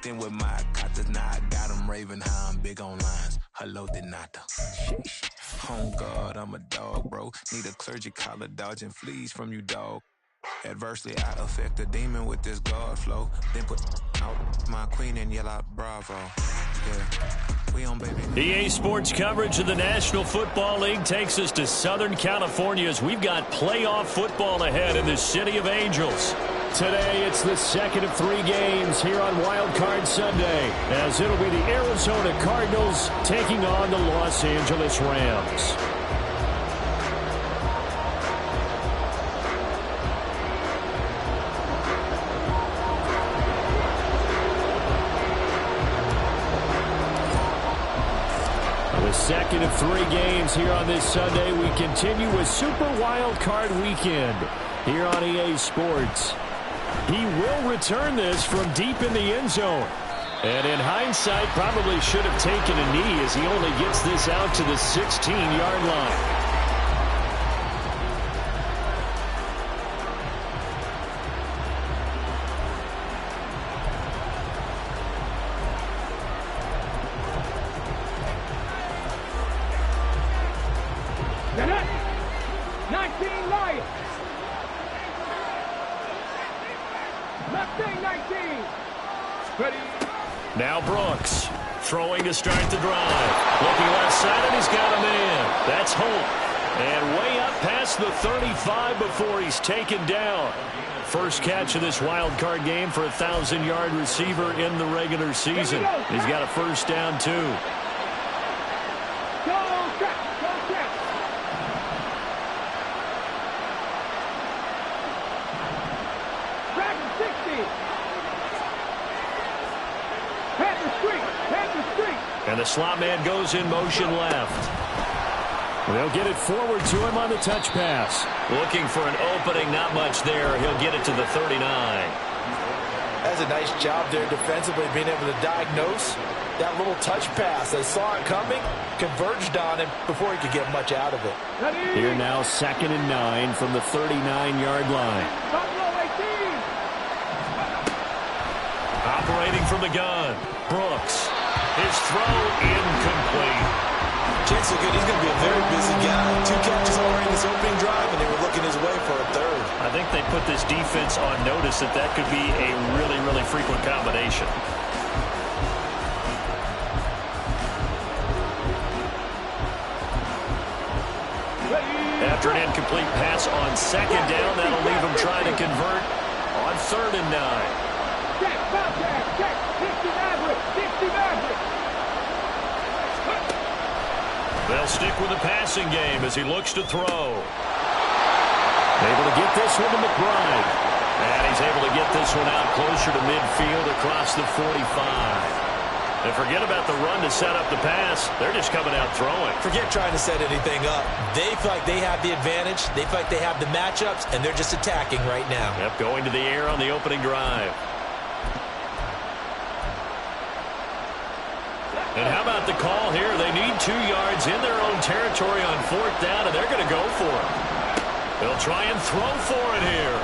in with my cotters. Now I got them raving how I'm big on lines. Hello, Denata. Oh God, I'm a dog, bro. Need a clergy collar dodging fleas from you, dog. Adversely, I affect a demon with this God flow. Then put out my queen and yell out bravo. Yeah. We on, baby. EA Sports coverage of the National Football League takes us to Southern California as we've got playoff football ahead in the City of Angels. Today, it's the second of 3 games here on Wild Card Sunday, as it'll be the Arizona Cardinals taking on the Los Angeles Rams. Second of 3 games here on this Sunday. We continue with Super Wild Card Weekend here on EA Sports. He will return this from deep in the end zone. And in hindsight, probably should have taken a knee as he only gets this out to the 16-yard line. Now Brooks throwing to start the drive. Looking left side, and he's got a man. That's Holt. And way up past the 35 before he's taken down. First catch of this wild card game for a 1,000-yard receiver in the regular season. He's got a first down, too. And the slot man goes in motion left. They'll get it forward to him on the touch pass. Looking for an opening, not much there. He'll get it to the 39. That's a nice job there defensively, being able to diagnose that little touch pass. They saw it coming, converged on him before he could get much out of it. Here now, 2nd and 9 from the 39-yard line. Operating from the gun, Brooks. His throw incomplete. Chance look good. He's going to be a very busy guy. 2 catches already in this opening drive, and they were looking his way for a 3rd. I think they put this defense on notice that that could be a really, really frequent combination. After an incomplete pass on 2nd down, that'll leave him trying to convert on 3rd and 9. They'll stick with the passing game as he looks to throw. Able to get this one to McBride. And he's able to get this one out closer to midfield across the 45. And forget about the run to set up the pass. They're just coming out throwing. Forget trying to set anything up. They feel like they have the advantage. They feel like they have the matchups, and they're just attacking right now. Yep, going to the air on the opening drive. And how about the call here? They need 2 yards in their own territory on 4th down, and they're going to go for it. They'll try and throw for it here.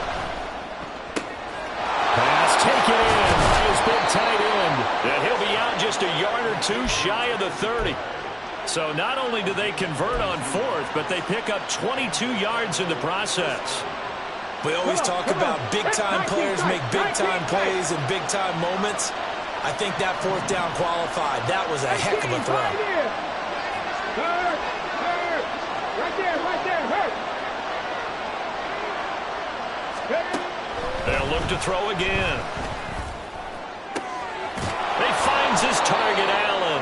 Pass taken in by his big tight end. And he'll be out just a yard or 2 shy of the 30. So not only do they convert on 4th, but they pick up 22 yards in the process. We always talk about big-time players make big-time plays in big-time moments. I think that 4th down qualified. That was a heck of a throw. Right there. They'll look to throw again. He finds his target, Allen.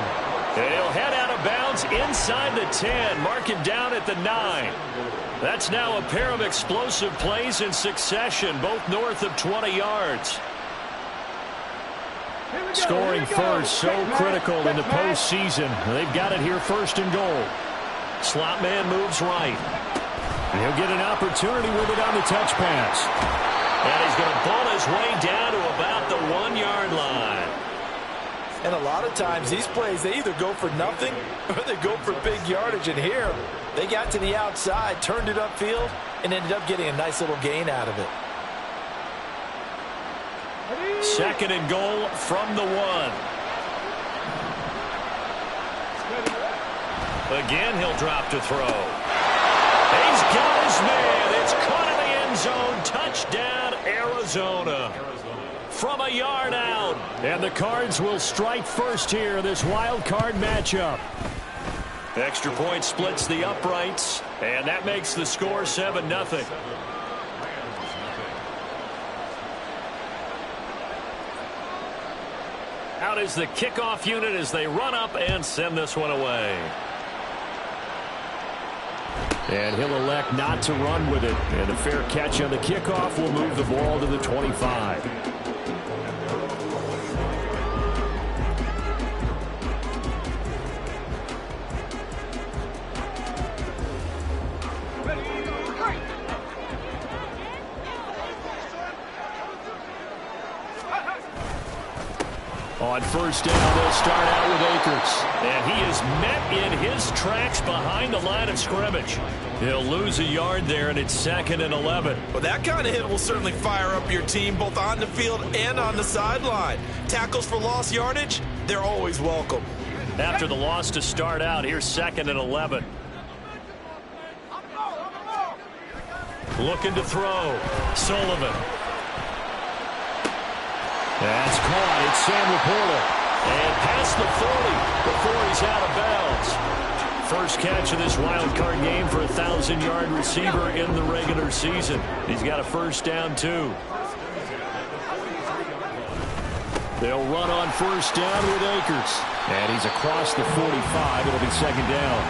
And he'll head out of bounds inside the 10. Mark it down at the 9. That's now a pair of explosive plays in succession, both north of 20 yards. Scoring first, so critical in the postseason. They've got it here 1st and goal. Slot man moves right. And he'll get an opportunity with it on the touch pass. And he's going to pull his way down to about the 1-yard line. And a lot of times these plays, they either go for nothing or they go for big yardage. And here, they got to the outside, turned it upfield, and ended up getting a nice little gain out of it. Second and goal from the 1. Again, he'll drop to throw. He's got his man. It's caught in the end zone. Touchdown, Arizona. From a yard out. And the Cards will strike first here in this wild card matchup. Extra point splits the uprights, and that makes the score 7-0. Out is the kickoff unit as they run up and send this one away. And he'll elect not to run with it. And a fair catch on the kickoff will move the ball to the 25. On first down, they'll start out with Akers. And he is met in his tracks behind the line of scrimmage. He'll lose a yard there, and it's 2nd and 11. Well, that kind of hit will certainly fire up your team, both on the field and on the sideline. Tackles for lost yardage, they're always welcome. After the loss to start out, here's 2nd and 11. Looking to throw. Sullivan. That's caught. It's Sam Laporta. And past the 40 before he's out of bounds. First catch of this wild card game for a 1,000-yard receiver in the regular season. He's got a first down, too. They'll run on first down with Akers. And he's across the 45. It'll be 2nd down.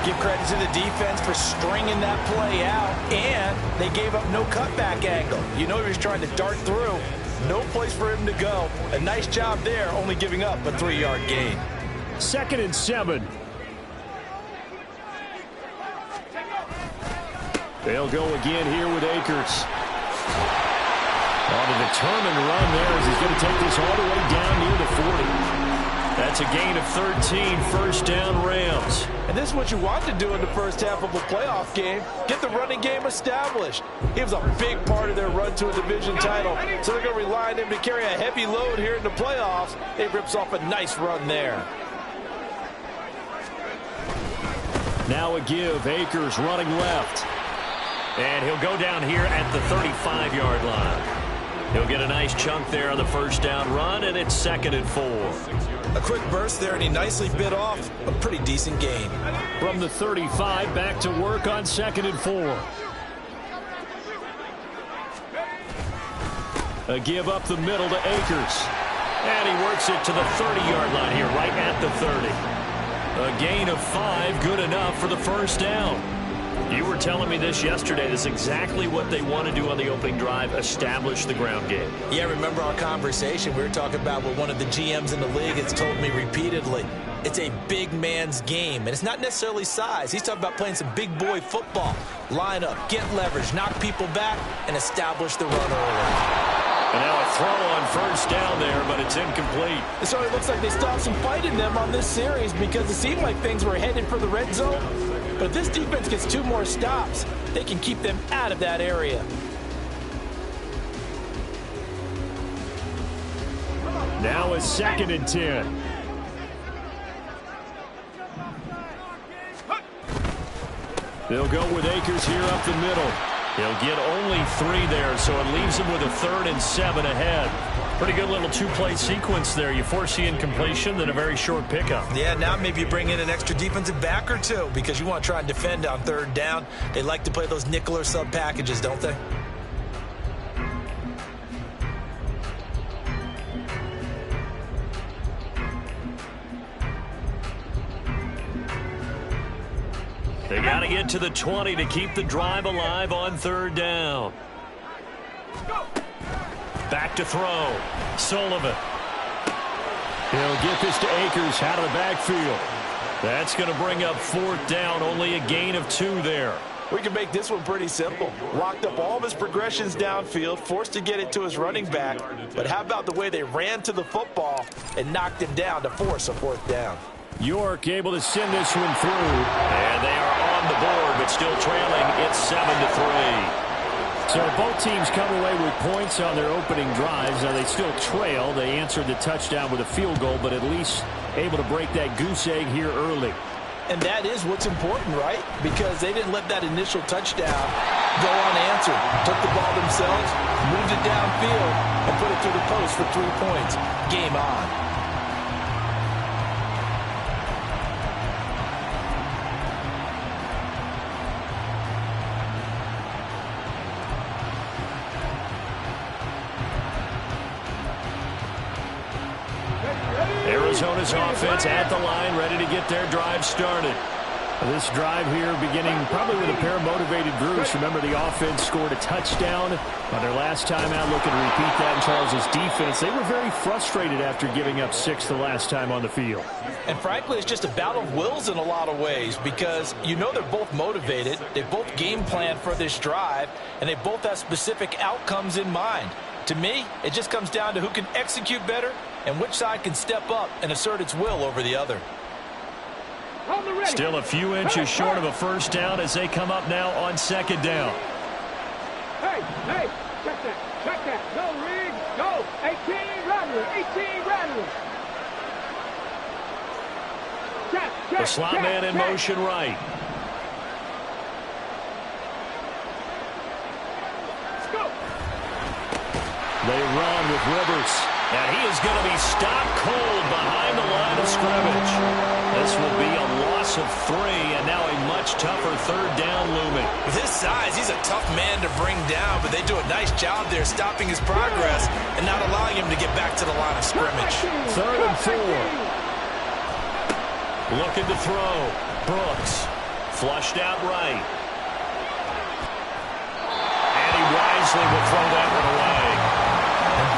Give credit to the defense for stringing that play out, and they gave up no cutback angle. You know he was trying to dart through. No place for him to go. A nice job there, only giving up a 3-yard gain. 2nd and 7. They'll go again here with Akers. On a determined run there as he's going to take this all the way down near the 40. That's a gain of 13, first down Rams. And this is what you want to do in the first half of a playoff game. Get the running game established. He was a big part of their run to a division title. So they're going to rely on him to carry a heavy load here in the playoffs. He rips off a nice run there. Now a give. Akers running left. And he'll go down here at the 35-yard line. He'll get a nice chunk there on the first down run, and it's 2nd and 4. A quick burst there, and he nicely bit off a pretty decent gain. From the 35, back to work on 2nd and 4. A give up the middle to Akers. And he works it to the 30-yard line here, right at the 30. A gain of 5, good enough for the first down. You were telling me this yesterday. This is exactly what they want to do on the opening drive, establish the ground game. Yeah, remember our conversation? We were talking about what one of the GMs in the league has told me repeatedly. It's a big man's game, and it's not necessarily size. He's talking about playing some big boy football. Line up, get leverage, knock people back, and establish the run early. And now a throw on first down there, but it's incomplete. It certainly looks like they stopped some fight in them on this series because it seemed like things were headed for the red zone. But if this defense gets 2 more stops, they can keep them out of that area. Now a 2nd and 10. They'll go with Akers here up the middle. He'll get only 3 there, so it leaves him with a 3rd and 7 ahead. Pretty good little 2-play sequence there. You force the incompletion, then a very short pickup. Yeah, now maybe you bring in an extra defensive back or 2 because you want to try and defend on 3rd down. They like to play those nickel or sub packages, don't they? They got to get to the 20 to keep the drive alive on 3rd down. Back to throw. Sullivan. He'll get this to Akers out of the backfield. That's going to bring up 4th down. Only a gain of 2 there. We can make this one pretty simple. Locked up all of his progressions downfield, forced to get it to his running back. But how about the way they ran to the football and knocked him down to force a 4th down? York able to send this one through. And they are on the board, but still trailing. It's 7-3. So both teams come away with points on their opening drives. Now they still trail. They answered the touchdown with a field goal, but at least able to break that goose egg here early. And that is what's important, right? Because they didn't let that initial touchdown go unanswered. Took the ball themselves, moved it downfield, and put it through the post for 3 points. Game on. Arizona's offense at the line, ready to get their drive started. This drive here beginning probably with a pair of motivated groups. Remember, the offense scored a touchdown on their last time out, looking to repeat that in Charles's defense. They were very frustrated after giving up 6 the last time on the field. And frankly, it's just a battle of wills in a lot of ways because you know they're both motivated. They both game plan for this drive, and they both have specific outcomes in mind. To me, it just comes down to who can execute better and which side can step up and assert its will over the other. Still a few inches short of a first down as they come up now on second down. Hey, check that. Go, Riggs, go. 18 Rattler. Check. The slot man in motion right. Let's go. They run with Rivers, and he is going to be stopped cold behind the line of scrimmage. This will be a loss of 3, and now a much tougher third down looming. With his size, he's a tough man to bring down, but they do a nice job there stopping his progress and not allowing him to get back to the line of scrimmage. 3rd and 4. Looking to throw. Brooks. Flushed out right. And he wisely will throw that one away.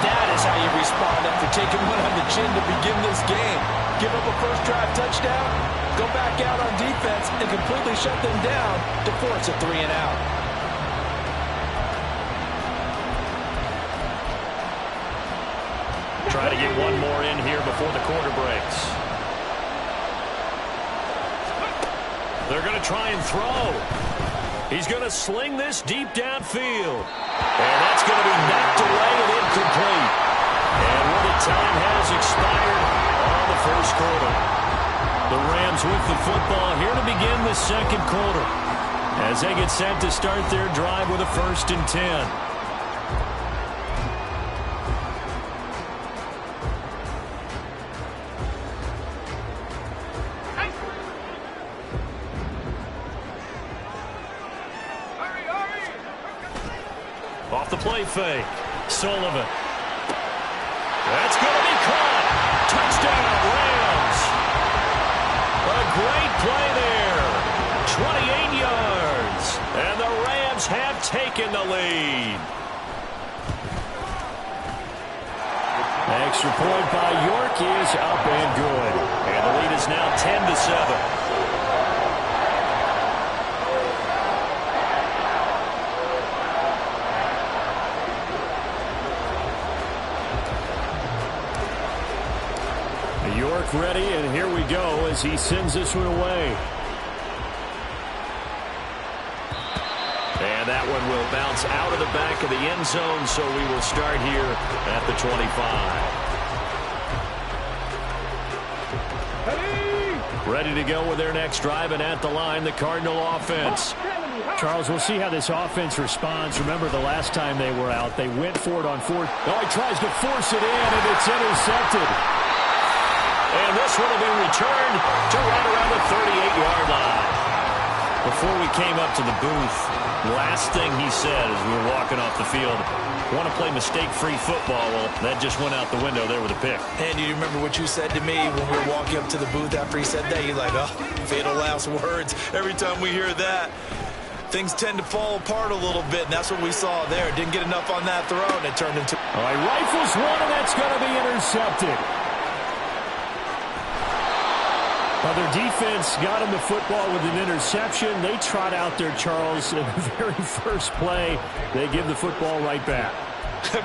That is how you respond after taking one on the chin to begin this game. Give up a first drive touchdown, go back out on defense, and completely shut them down to force a 3 and out. Try to get one more in here before the quarter breaks. They're going to try and throw. He's going to sling this deep downfield. And that's going to be knocked away and incomplete. And what the time has expired on the first quarter. The Rams with the football here to begin the second quarter as they get set to start their drive with a 1st and 10. Off the play fake. Sullivan. That's going to be caught. Touchdown, Rams. A great play there. 28 yards. And the Rams have taken the lead. Extra point by York is up and good. And the lead is now 10-7. York ready, and here we go as he sends this one away. And that one will bounce out of the back of the end zone, so we will start here at the 25. Ready to go with their next drive, and at the line, the Cardinal offense. Charles, we'll see how this offense responds. Remember the last time they were out, they went for it on 4th. Oh, he tries to force it in, and it's intercepted. And this one will be returned to right around the 38-yard line. Before we came up to the booth, last thing he said as we were walking off the field, want to play mistake-free football. Well, that just went out the window there with a pick. And you remember what you said to me when we were walking up to the booth after he said that? You're like, oh, fatal last words. Every time we hear that, things tend to fall apart a little bit, and that's what we saw there. Didn't get enough on that throw, and it turned into... All right, rifles one, and that's going to be intercepted. Well, their defense got him the football with an interception. They trot out there, Charles, in the very first play. They give the football right back.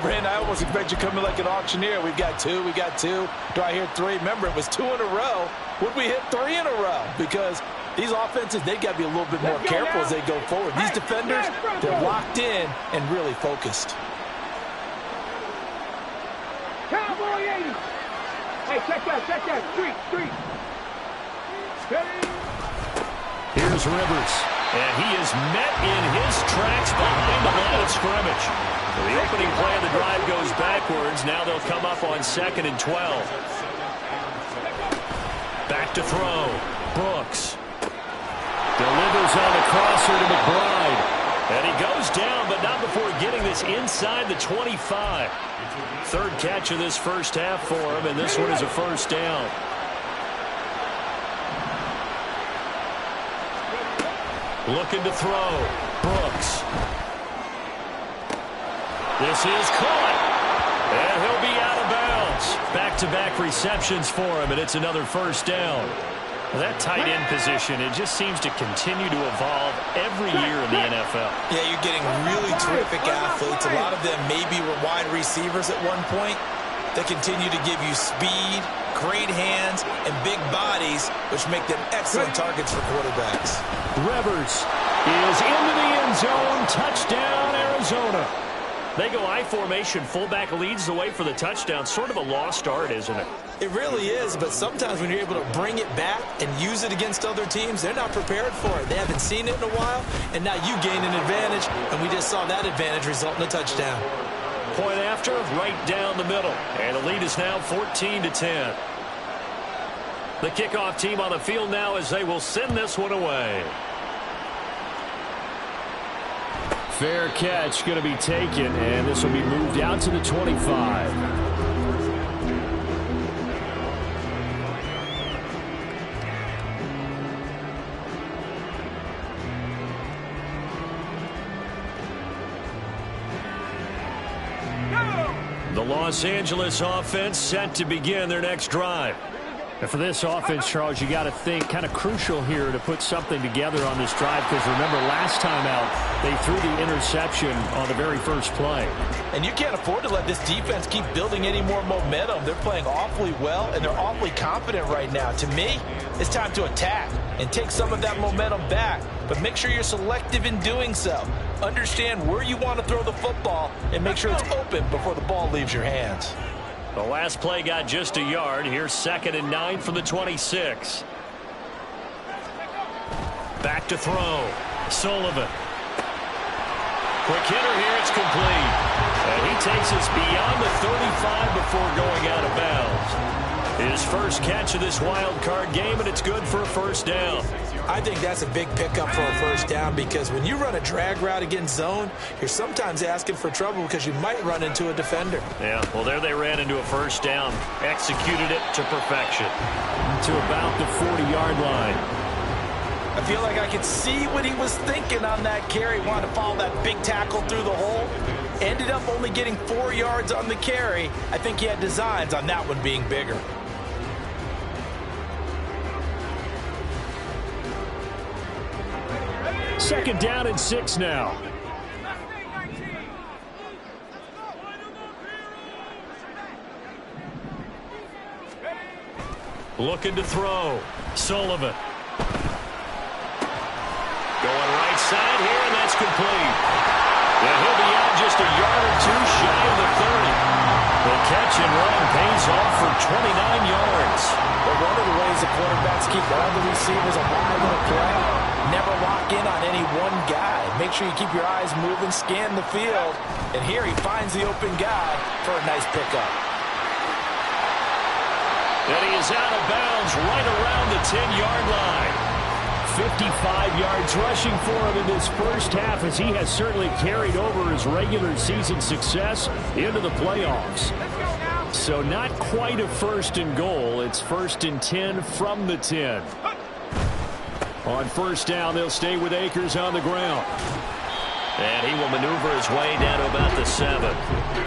Brandon, I almost expect you coming like an auctioneer. We got two. Do I hear 3? Remember, it was 2 in a row. Would we hit 3 in a row? Because These offenses, they've got to be a little bit more careful as they go forward. These defenders, they're locked in and really focused. Cowboy 80. Hey, check that. Street. Steady. Here's Rivers, and he is met in his tracks behind the line of scrimmage. The opening play of the drive goes backwards. Now they'll come up on 2nd and 12. Back to throw. Brooks delivers on the crosser to McBride. And he goes down, but not before getting this inside the 25. Third catch of this first half for him, and this one is a first down. Looking to throw. Brooks. This is caught. And he'll be out of bounds. Back-to-back receptions for him, and it's another first down. That tight end position, it just seems to continue to evolve every year in the NFL. Yeah, you're getting really terrific athletes. A lot of them maybe were wide receivers at one point. They continue to give you speed, great hands, and big bodies, which make them excellent targets for quarterbacks. Rivers is into the end zone. Touchdown, Arizona. They go I formation. Fullback leads the way for the touchdown. Sort of a lost art, isn't it? It really is, but sometimes when you're able to bring it back and use it against other teams, they're not prepared for it. They haven't seen it in a while, and now you gain an advantage, and we just saw that advantage result in a touchdown. Point after, right down the middle. And the lead is now 14-10. The kickoff team on the field now as they will send this one away. Fair catch going to be taken, and this will be moved out to the 25. The Los Angeles offense set to begin their next drive. And for this offense, Charles, you got to think kind of crucial here to put something together on this drive, because remember last time out they threw the interception on the very first play. And you can't afford to let this defense keep building any more momentum. They're playing awfully well, and they're awfully confident right now. To me, it's time to attack and take some of that momentum back, but make sure you're selective in doing so. Understand where you want to throw the football and make sure it's open before the ball leaves your hands. The last play got just a yard. Here's 2nd and 9 from the 26. Back to throw. Sullivan. Quick hitter here. It's complete. And he takes us beyond the 35 before going out of bounds. His first catch of this wild card game, and it's good for a first down. I think that's a big pickup for a first down, because when you run a drag route against zone, you're sometimes asking for trouble because you might run into a defender. Yeah, well, there they ran into a first down. Executed it to perfection. To about the 40-yard line. I feel like I could see what he was thinking on that carry. Wanted to follow that big tackle through the hole. Ended up only getting 4 yards on the carry. I think he had designs on that one being bigger. Second down and 6 now. Looking to throw. Sullivan. Going right side here, and that's complete. Yeah, he'll be out just a yard or two shy of the 30. The catch and run pays off for 29 yards. But one of the ways the quarterbacks keep all the receivers alive in a play, never lock in on any one guy. Make sure you keep your eyes moving, scan the field. And here he finds the open guy for a nice pickup. And he is out of bounds right around the 10-yard line. 55 yards rushing for him in this first half, as he has certainly carried over his regular season success into the playoffs. So not quite a first and goal. It's 1st and 10 from the 10. On first down, they'll stay with Akers on the ground. And he will maneuver his way down to about the 7.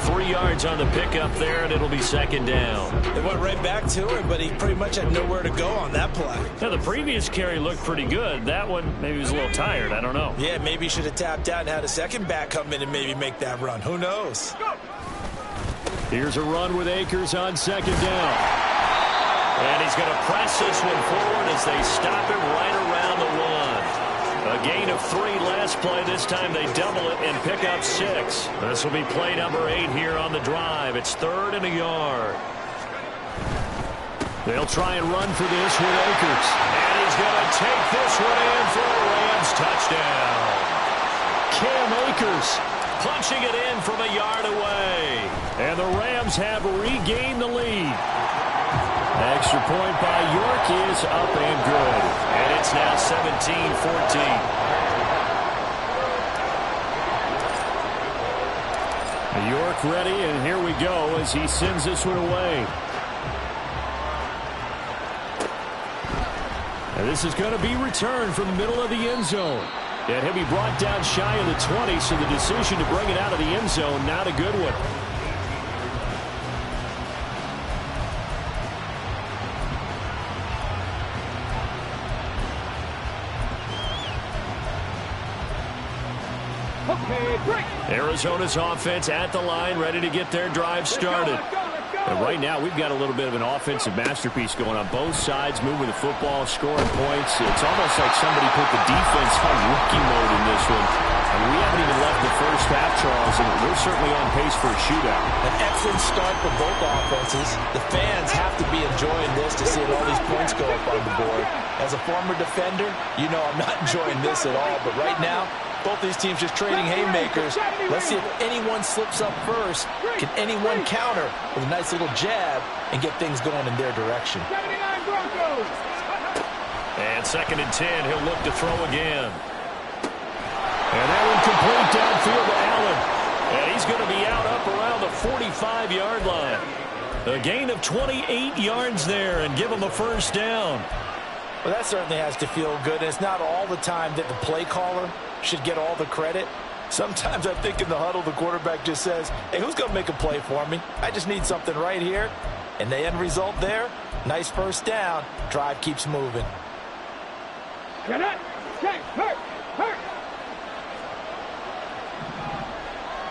3 yards on the pickup there, and it'll be 2nd down. They went right back to him, but he pretty much had nowhere to go on that play. Now, the previous carry looked pretty good. That one, maybe he was a little tired. I don't know. Yeah, maybe he should have tapped out and had a second back come in and maybe make that run. Who knows? Here's a run with Akers on 2nd down. And he's going to press this one forward as they stop him right around the 1. A gain of 3 last play. This time they double it and pick up 6. This will be play number 8 here on the drive. It's 3rd and a yard. They'll try and run for this with Akers. And he's going to take this one in for a Rams touchdown. Cam Akers punching it in from a yard away. And the Rams have regained the lead. Extra point by York is up and good. And it's now 17-14. York ready, and here we go as he sends this one away. And this is going to be returned from the middle of the end zone. And he'll be brought down shy of the 20, so the decision to bring it out of the end zone, not a good one. Arizona's offense at the line, ready to get their drive started. And right now, we've got a little bit of an offensive masterpiece going on both sides, moving the football, scoring points. It's almost like somebody put the defense on rookie mode in this one. And we haven't even left the first half, Charles, and we're certainly on pace for a shootout. An excellent start for both offenses. The fans have to be enjoying this to see all these points go up on the board. As a former defender, you know I'm not enjoying this at all. But right now, both these teams just trading haymakers. Let's see if anyone slips up first. Can anyone counter with a nice little jab and get things going in their direction? And 2nd and 10, he'll look to throw again. And that one complete downfield to Allen. And he's going to be out up around the 45-yard line. A gain of 28 yards there and give him a first down. Well, that certainly has to feel good. And it's not all the time that the play caller should get all the credit. Sometimes I think in the huddle, the quarterback just says, hey, who's going to make a play for me? I just need something right here. And the end result there, nice first down. Drive keeps moving. Get up. Check. Hurt.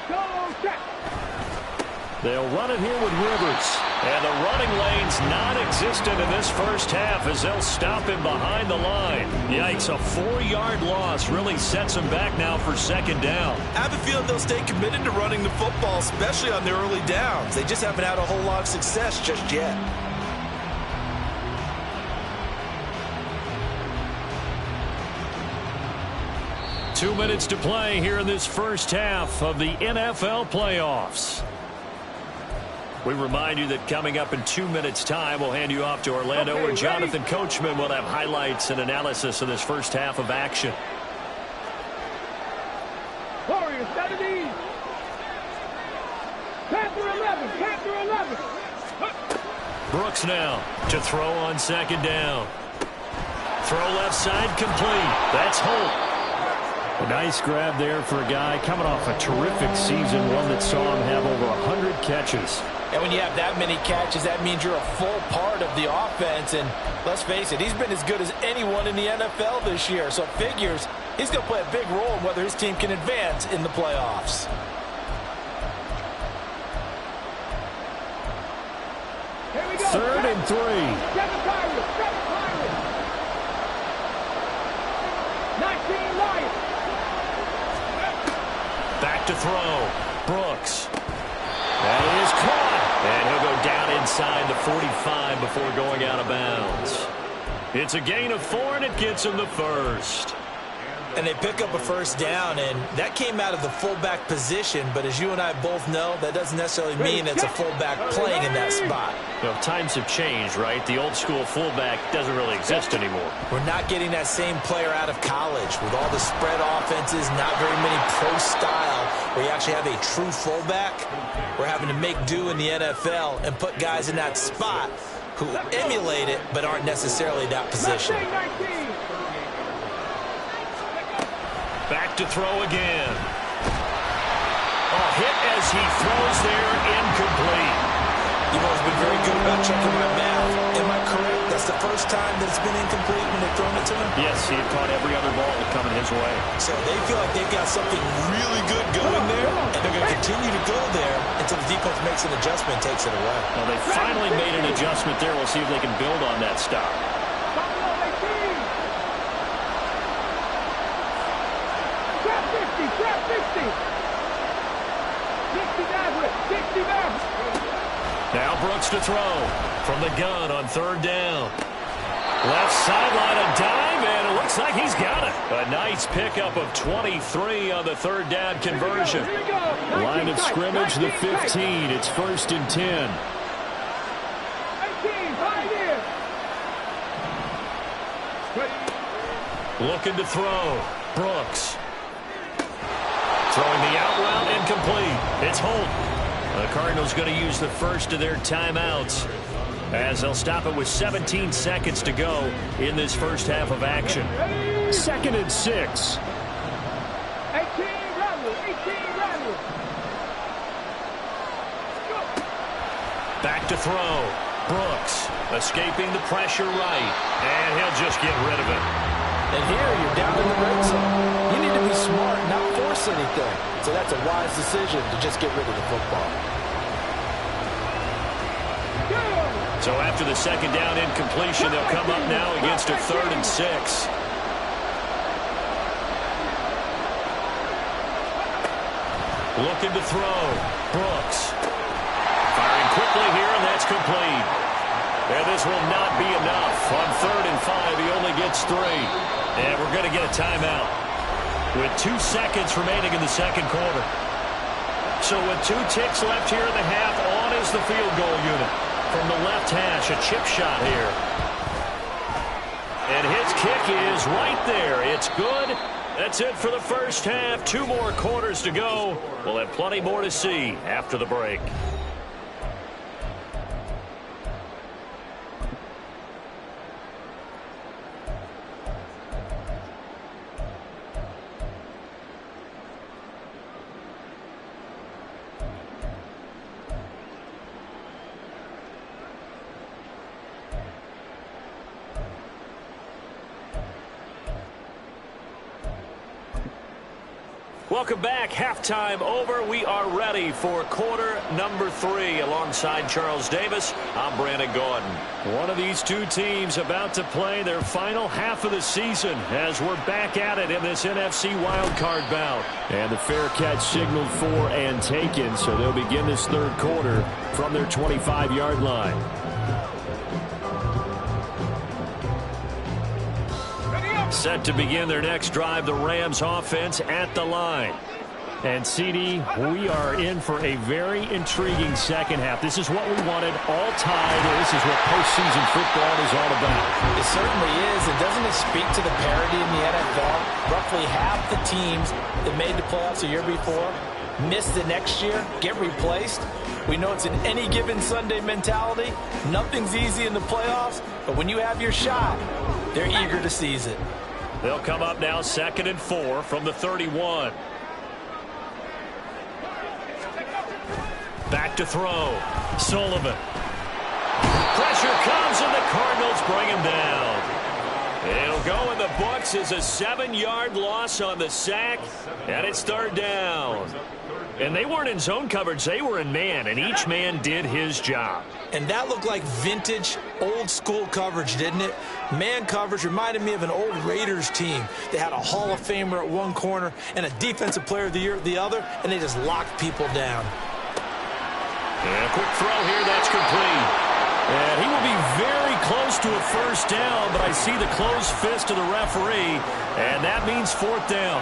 Go check. They'll run it here with Rivers. And the running lane's non-existent in this first half as they'll stop him behind the line. Yikes, a 4-yard loss really sets him back now for 2nd down. I have a feeling they'll stay committed to running the football, especially on their early downs. They just haven't had a whole lot of success just yet. Two minutes to play here in this first half of the NFL playoffs. We remind you that coming up in 2 minutes' time, we'll hand you off to Orlando, where Jonathan Coachman will have highlights and analysis of this first half of action. Warriors, 70. Panther 11. Brooks now to throw on 2nd down. Throw left side complete. That's Holt. A nice grab there for a guy coming off a terrific season, one that saw him have over 100 catches. And when you have that many catches, that means you're a full part of the offense. And let's face it, he's been as good as anyone in the NFL this year. So it figures he's going to play a big role in whether his team can advance in the playoffs. Here we go. 3rd and 3. 19 Lions. Back to throw. Brooks. That is caught. And he'll go down inside the 45 before going out of bounds. It's a gain of 4, and it gets him the first. And they pick up a first down, and that came out of the fullback position. But as you and I both know, that doesn't necessarily mean it's a fullback playing in that spot. Well, times have changed, right? The old school fullback doesn't really exist anymore. We're not getting that same player out of college with all the spread offenses, not very many pro style, where you actually have a true fullback. We're having to make do in the NFL and put guys in that spot who emulate it but aren't necessarily that position. Back to throw again. A hit as he throws there, incomplete. You've always been very good about checking my math. Am I correct? That's the first time that it's been incomplete when they've thrown it to him? Yes, he had caught every other ball coming his way. So they feel like they've got something really good going there, and they're going to continue to go there until the defense makes an adjustment and takes it away. Well, they finally made an adjustment there. We'll see if they can build on that stop. Trap 50, trap 50. 60 back. Now Brooks to throw from the gun on third down. Left sideline, a dive, and it looks like he's got it. A nice pickup of 23 on the third down conversion. Line of scrimmage, the 15. It's 1st and 10. 18, right here. Looking to throw. Brooks. Throwing the out route, incomplete. It's Holt. The Cardinals going to use the first of their timeouts as they'll stop it with 17 seconds to go in this first half of action. 2nd and 6. 18, rattle, 18, rattle. Back to throw. Brooks escaping the pressure right, and he'll just get rid of it. And here you're down in the red zone. You need to be smart, not force anything. So that's a wise decision to just get rid of the football. So after the second down incompletion, they'll come up now against a 3rd and 6. Looking to throw. Brooks. Firing quickly here, and that's complete. And this will not be enough. On 3rd and 5, he only gets 3. And we're going to get a timeout with 2 seconds remaining in the second quarter. So with 2 ticks left here in the half, on is the field goal unit. From the left hash, a chip shot here. And his kick is right there. It's good. That's it for the first half. 2 more quarters to go. We'll have plenty more to see after the break. Welcome back. Halftime over. We are ready for quarter number 3. Alongside Charles Davis, I'm Brandon Gordon. One of these 2 teams about to play their final half of the season as we're back at it in this NFC wildcard bout. And the fair catch signaled for and taken, so they'll begin this third quarter from their 25-yard line. Set to begin their next drive, the Rams offense at the line. And, CD, we are in for a very intriguing second half. This is what we wanted all tied. This is what postseason football is all about. It certainly is. And doesn't it speak to the parity in the NFL? Roughly half the teams that made the playoffs a year before miss the next year, get replaced. We know it's an any given Sunday mentality. Nothing's easy in the playoffs, but when you have your shot, they're eager to seize it. They'll come up now 2nd and 4 from the 31. Back to throw. Sullivan. Pressure comes, and the Cardinals bring him down. It'll go in the books as a 7-yard loss on the sack, and it's 3rd down. And they weren't in zone coverage. They were in man, and each man did his job. And that looked like vintage, old-school coverage, didn't it? Man coverage reminded me of an old Raiders team. They had a Hall of Famer at one corner and a Defensive Player of the Year at the other, and they just locked people down. And a quick throw here, that's complete. And he will be very close to a first down, but I see the closed fist of the referee, and that means 4th down.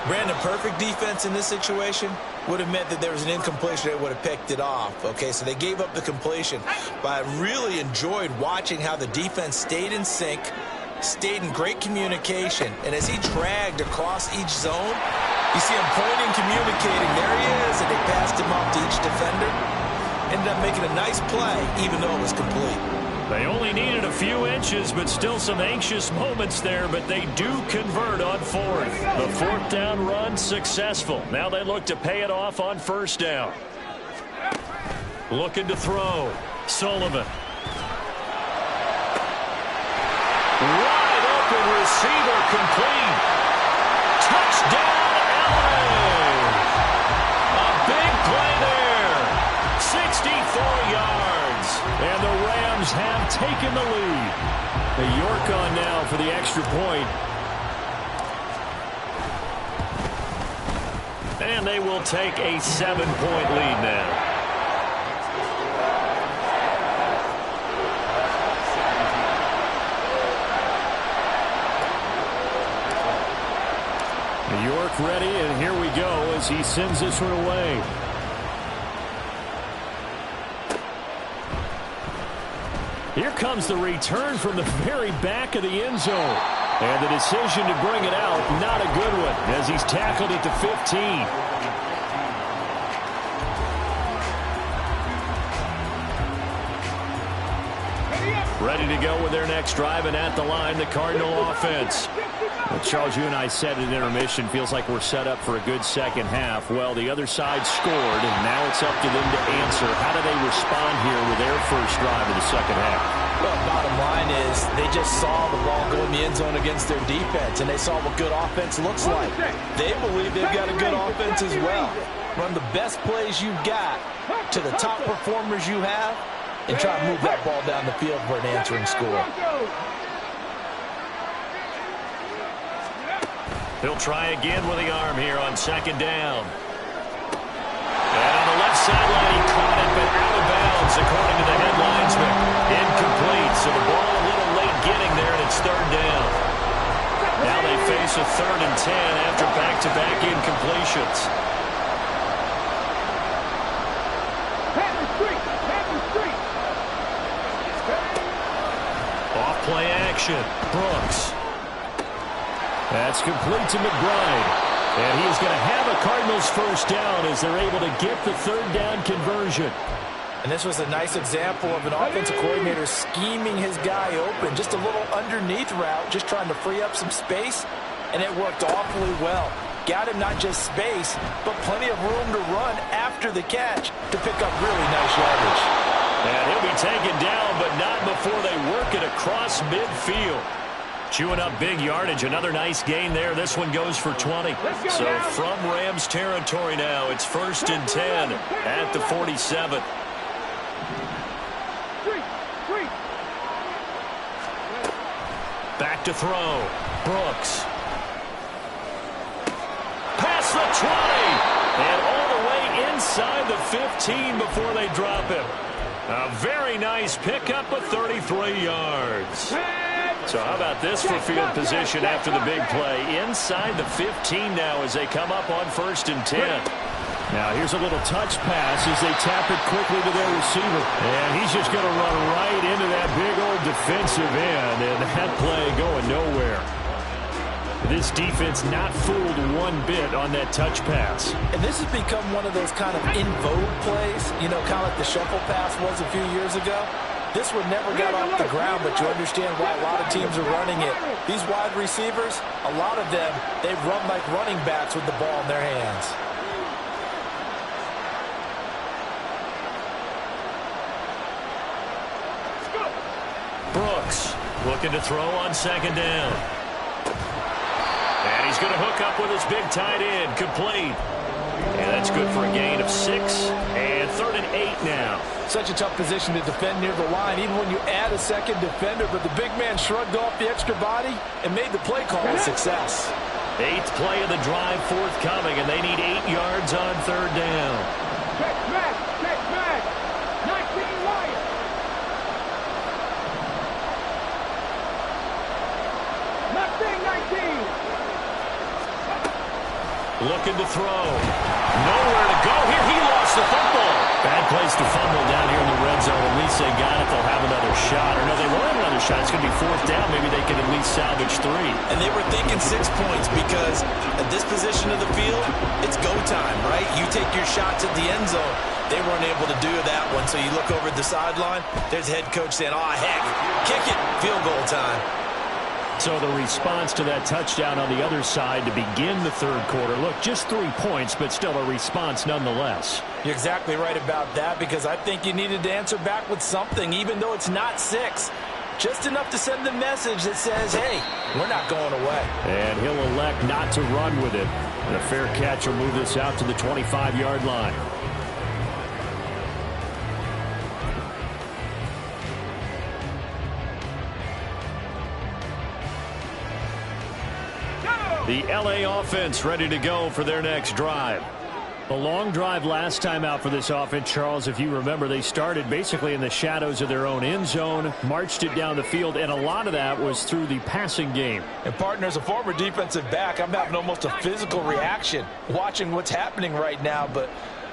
Brandon, perfect defense in this situation would have meant that there was an incompletion that would have picked it off. Okay, so they gave up the completion. But I really enjoyed watching how the defense stayed in sync, stayed in great communication. And as he dragged across each zone, you see him pointing, communicating. There he is, and they passed him off to each defender. Ended up making a nice play, even though it was complete. They only needed a few inches, but still some anxious moments there, but they do convert on 4th. The 4th down run successful. Now they look to pay it off on 1st down. Looking to throw. Sullivan. receiver, complete. Touchdown, LA. A big play there. 64 yards. And the Rams have taken the lead. The York on now for the extra point. And they will take a 7-point lead now. York ready, and here we go as he sends this one away. Here comes the return from the very back of the end zone. And the decision to bring it out, not a good one, as he's tackled at the 15. Ready to go with their next drive, and at the line, the Cardinal offense. Well, Charles, you and I said at intermission, feels like we're set up for a good second half. Well, the other side scored, and now it's up to them to answer. How do they respond here with their first drive of the second half? Well, bottom line is they just saw the ball go in the end zone against their defense, and they saw what good offense looks like. They believe they've got a good offense as well. Run the best plays you've got to the top performers you have, and try to move that ball down the field for an answering score. He'll try again with the arm here on second down. And on the left sideline, he caught it, but out of bounds, according to the headlinesman. Incomplete, so the ball a little late getting there, and it's third down. Now they face a 3rd and 10 after back-to-back incompletions. Off-play action, Brooks. That's complete to McBride. And he is going to have a Cardinals first down as they're able to get the 3rd down conversion. And this was a nice example of an offensive coordinator scheming his guy open. Just a little underneath route, just trying to free up some space, and it worked awfully well. Got him not just space, but plenty of room to run after the catch to pick up really nice yardage. And he'll be taken down, but not before they work it across midfield. Chewing up big yardage. Another nice gain there. This one goes for 20. So from Rams territory now, it's 1st and 10 at the 47. Back to throw. Brooks. Past the 20. And all the way inside the 15 before they drop him. A very nice pickup of 33 yards. So how about this for field position after the big play? Inside the 15 now as they come up on 1st and 10. Now here's a little touch pass as they tap it quickly to their receiver. And he's just going to run right into that big old defensive end. And that play going nowhere. This defense not fooled one bit on that touch pass. And this has become one of those kind of in vogue plays, you know, kind of like the shuffle pass was a few years ago. This one never got off the ground, but you understand why a lot of teams are running it. These wide receivers, a lot of them, they run like running backs with the ball in their hands. Brooks looking to throw on second down. And he's going to hook up with his big tight end, complete. And that's good for a gain of 6. And 3rd and 8 now. Such a tough position to defend near the line, even when you add a second defender. But the big man shrugged off the extra body and made the play call a success. 8th play of the drive forthcoming, and they need 8 yards on 3rd down. Check back. 19 Lions. Nothing, 19. Looking to throw. Nowhere to go here. He lost the football. Bad place to fumble down here in the red zone. At least they got it. They'll have another shot. Or no, they won't have another shot. It's going to be 4th down. Maybe they can at least salvage 3. And they were thinking 6 points because at this position of the field, it's go time, right? You take your shots at the end zone. They weren't able to do that one. So you look over at the sideline. There's head coach saying, oh, heck, kick it. Field goal time. So the response to that touchdown on the other side to begin the 3rd quarter. Look, just 3 points, but still a response nonetheless. You're exactly right about that because I think you needed to answer back with something, even though it's not 6. just enough to send the message that says, hey, we're not going away. And he'll elect not to run with it. And a fair catch will move this out to the 25-yard line. The LA offense ready to go for their next drive. A long drive last time out for this offense, Charles. If you remember, they started basically in the shadows of their own end zone, marched it down the field, and a lot of that was through the passing game. And, partner, as a former defensive back, I'm having almost a physical reaction watching what's happening right now. But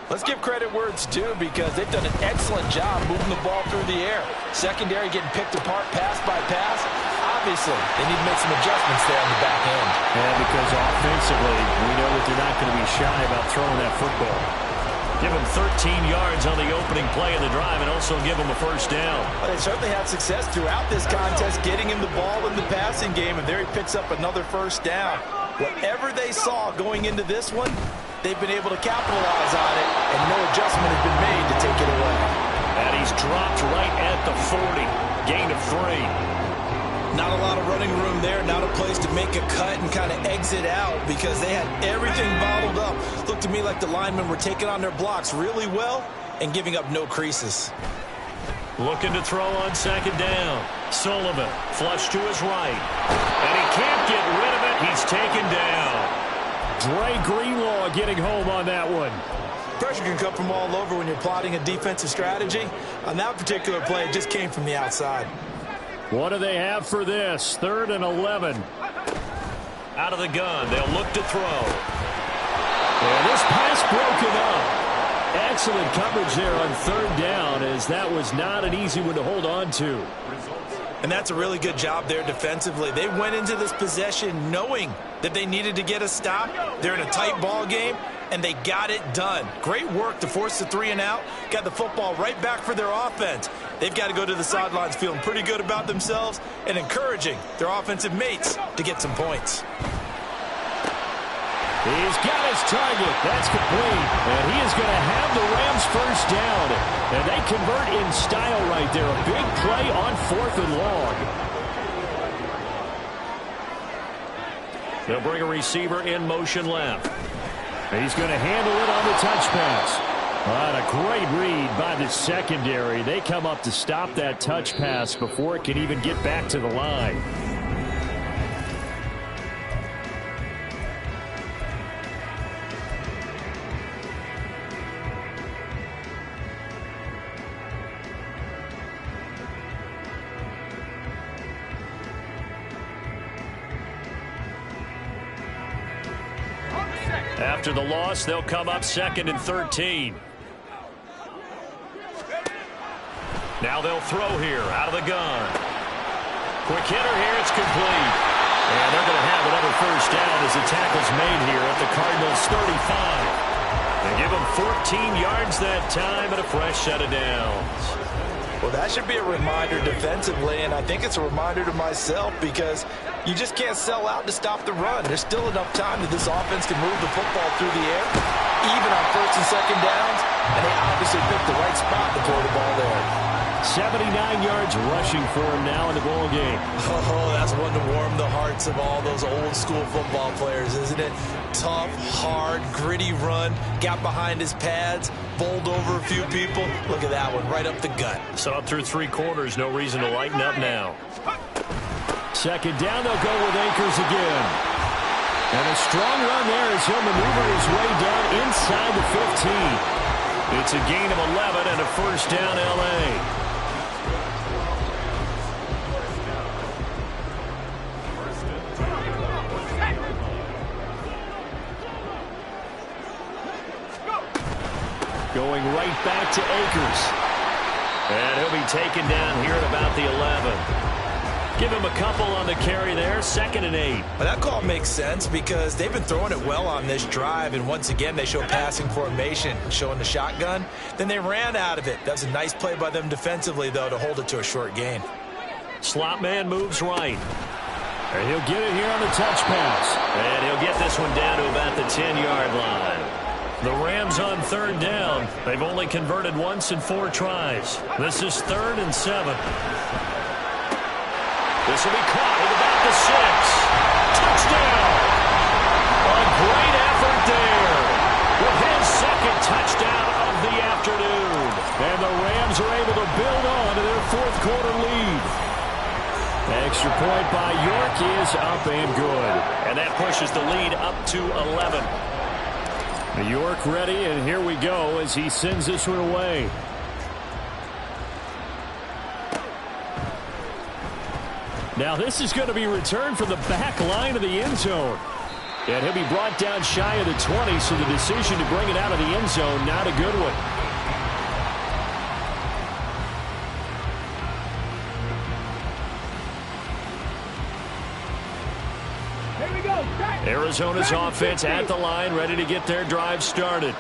let's give credit where it's due, because they've done an excellent job moving the ball through the air. Secondary getting picked apart pass by pass. Obviously, they need to make some adjustments there on the back end. Yeah, because offensively, we know that they're not going to be shy about throwing that football. Give them 13 yards on the opening play of the drive and also give them a first down. Well, they certainly had success throughout this contest getting him the ball in the passing game, and there he picks up another first down. Whatever they saw going into this one, they've been able to capitalize on it, and no adjustment has been made to take it away. And he's dropped right at the 40. Gain of 3. Not a lot of running room there, not a place to make a cut and kind of exit out because they had everything bottled up. Looked to me like the linemen were taking on their blocks really well and giving up no creases. Looking to throw on second down. Sullivan, flush to his right. And he can't get rid of it. He's taken down. Dre Greenlaw getting home on that one. Pressure can come from all over when you're plotting a defensive strategy. On that particular play, it just came from the outside. What do they have for this? 3rd and 11. Out of the gun. They'll look to throw. And this pass broken up. Excellent coverage there on 3rd down, as that was not an easy one to hold on to. And that's a really good job there defensively. They went into this possession knowing that they needed to get a stop. They're in a tight ball game, and they got it done. Great work to force the 3 and out. Got the football right back for their offense. They've got to go to the sidelines feeling pretty good about themselves and encouraging their offensive mates to get some points. He's got his target. That's complete. And he is going to have the Rams first down. And they convert in style right there. A big play on 4th and long. They'll bring a receiver in motion left. He's going to handle it on the touch pass. And a great read by the secondary. They come up to stop that touch pass before it can even get back to the line. After the loss, they'll come up 2nd and 13. Now they'll throw here out of the gun. Quick hitter here. It's complete. And they're going to have another first down as the tackle's made here at the Cardinals 35. They give them 14 yards that time and a fresh set of downs. Well, that should be a reminder defensively, and I think it's a reminder to myself because you just can't sell out to stop the run. There's still enough time that this offense can move the football through the air, even on 1st and 2nd downs, and they obviously picked the right spot to throw the ball there. 79 yards rushing for him now in the ball game. Oh, that's one to warm the hearts of all those old school football players, isn't it? Tough, hard, gritty run, got behind his pads, bowled over a few people. Look at that one, right up the gut. Saw it through 3 quarters, no reason to lighten up now. 2nd down, they'll go with Akers again. And a strong run there as he'll maneuver his way down inside the 15. It's a gain of 11 and a first down, L.A. Going right back to Akers. And he'll be taken down here at about the 11. Give him a couple on the carry there. 2nd and 8. Well, that call makes sense because they've been throwing it well on this drive, and once again they show passing formation, showing the shotgun. Then they ran out of it. That was a nice play by them defensively, though, to hold it to a short gain. Slot man moves right. And he'll get it here on the touch pass. And he'll get this one down to about the 10-yard line. The Rams on 3rd down. They've only converted once in 4 tries. This is 3rd and 7. This will be caught at about the 6. Touchdown. A great effort there with his second touchdown of the afternoon. And the Rams are able to build on to their fourth quarter lead. Extra point by York is up and good. And that pushes the lead up to 11. York ready, and here we go as he sends this one away. Now this is going to be returned from the back line of the end zone. And he'll be brought down shy of the 20, so the decision to bring it out of the end zone, not a good one. Arizona's offense at the line, ready to get their drive started.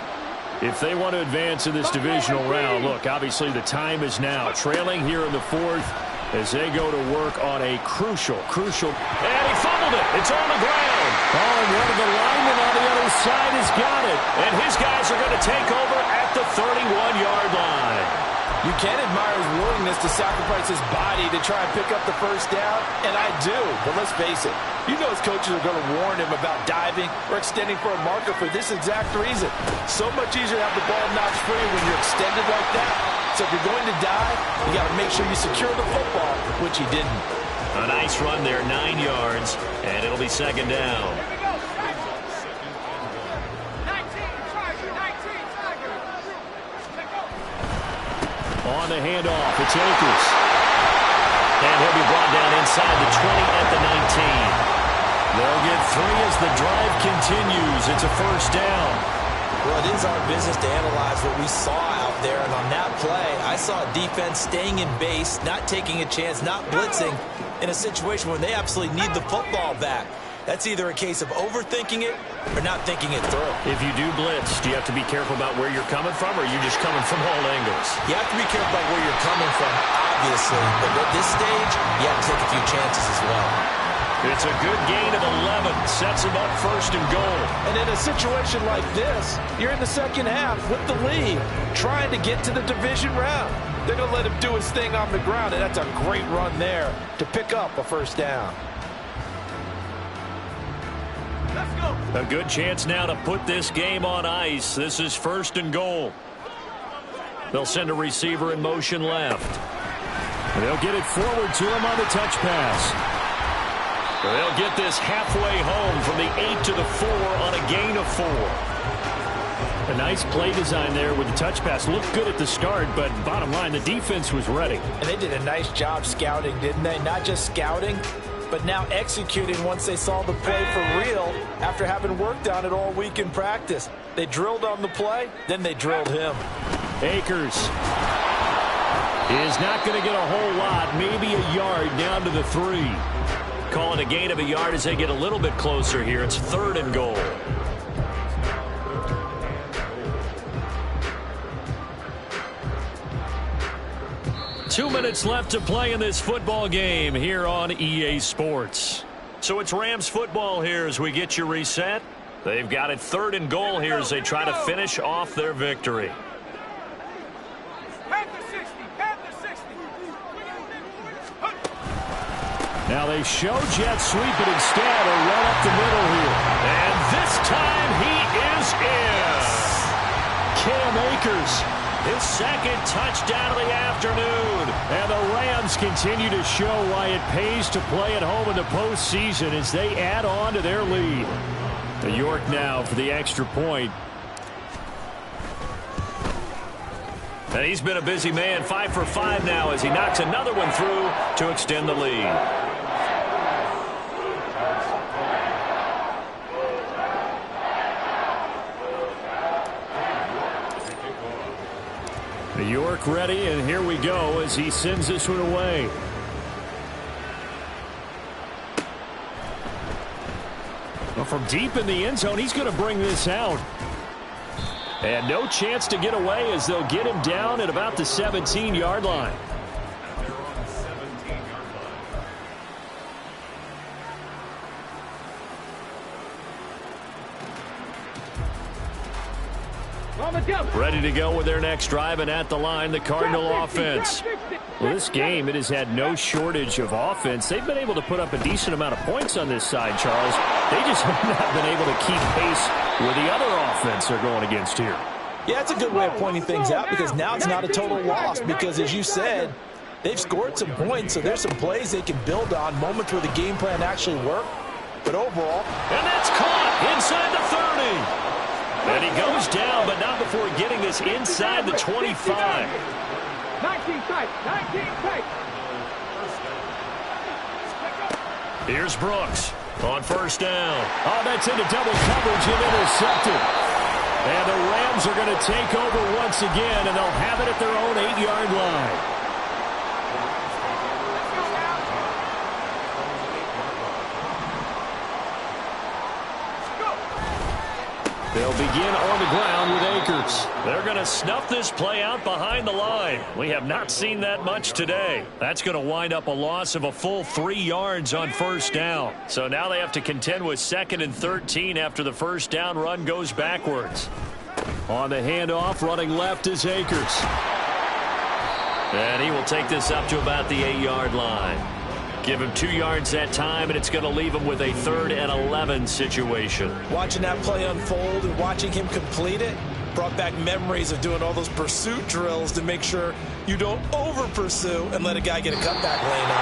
If they want to advance in this divisional round, look, obviously the time is now. Trailing here in the fourth as they go to work on a crucial. And he fumbled it. It's on the ground. Oh, and one of the linemen on the other side has got it. And his guys are going to take over at the 31-yard line. You can admire his willingness to sacrifice his body to try and pick up the first down, and I do. But let's face it, you know his coaches are going to warn him about diving or extending for a marker for this exact reason. So much easier to have the ball knocked free when you're extended like that. So if you're going to dive, you got to make sure you secure the football, which he didn't. A nice run there, 9 yards, and it'll be second down. On the handoff, it's Akers. And he'll be brought down inside the 20 at the 19. They'll get 3 as the drive continues. It's a first down. Well, it is our business to analyze what we saw out there. And on that play, I saw a defense staying in base, not taking a chance, not blitzing in a situation where they absolutely need the football back. That's either a case of overthinking it or not thinking it through. If you do blitz, do you have to be careful about where you're coming from, or are you just coming from all angles? You have to be careful about where you're coming from, obviously. But at this stage, you have to take a few chances as well. It's a good gain of 11. Sets him up first and goal. And in a situation like this, you're in the second half with the lead, trying to get to the division round. They're going to let him do his thing on the ground, and that's a great run there to pick up a first down. A good chance now to put this game on ice. This is first and goal. They'll send a receiver in motion left. They'll get it forward to him on the touch pass. They'll get this halfway home from the 8 to the 4 on a gain of 4. A nice play design there with the touch pass. Looked good at the start, but bottom line, the defense was ready. And they did a nice job scouting, didn't they? Not just scouting, but now executing once they saw the play for real after having worked on it all week in practice. They drilled on the play, then they drilled him. Akers is not going to get a whole lot, maybe a yard down to the 3. Calling a gain of a yard as they get a little bit closer here. It's third and goal. Two minutes left to play in this football game here on EA Sports. So it's Rams football here as we get you reset. They've got it third and goal here as they try to finish off their victory. Now they show jet sweep, but instead a run up the middle here. And this time he is in. Cam Akers, his second touchdown of the afternoon. And the Rams continue to show why it pays to play at home in the postseason as they add on to their lead. The York now for the extra point. And he's been a busy man, 5 for 5 now as he knocks another one through to extend the lead. York ready, and here we go as he sends this one away. Well, from deep in the end zone, he's going to bring this out. And no chance to get away as they'll get him down at about the 17-yard line. Ready to go with their next drive, and at the line, the Cardinal offense. Well, this game, it has had no shortage of offense. They've been able to put up a decent amount of points on this side, Charles. They just have not been able to keep pace with the other offense they're going against here. Yeah, it's a good way of pointing things out because now it's not a total loss because, as you said, they've scored some points, so there's some plays they can build on, moments where the game plan actually worked. But overall... And that's caught inside the 30. And he goes down, but not before getting this inside the 25. 19 tight, 19 tight. Here's Brooks on first down. Oh, that's into double coverage and intercepted. And the Rams are going to take over once again, and they'll have it at their own 8-yard line. They'll begin on the ground with Akers. They're going to snuff this play out behind the line. We have not seen that much today. That's going to wind up a loss of a full 3 yards on first down. So now they have to contend with 2nd and 13 after the first down run goes backwards. On the handoff, running left is Akers. And he will take this up to about the 8-yard line. Give him 2 yards that time, and it's going to leave him with a 3rd and 11 situation. Watching that play unfold and watching him complete it brought back memories of doing all those pursuit drills to make sure you don't over-pursue and let a guy get a cutback lane out.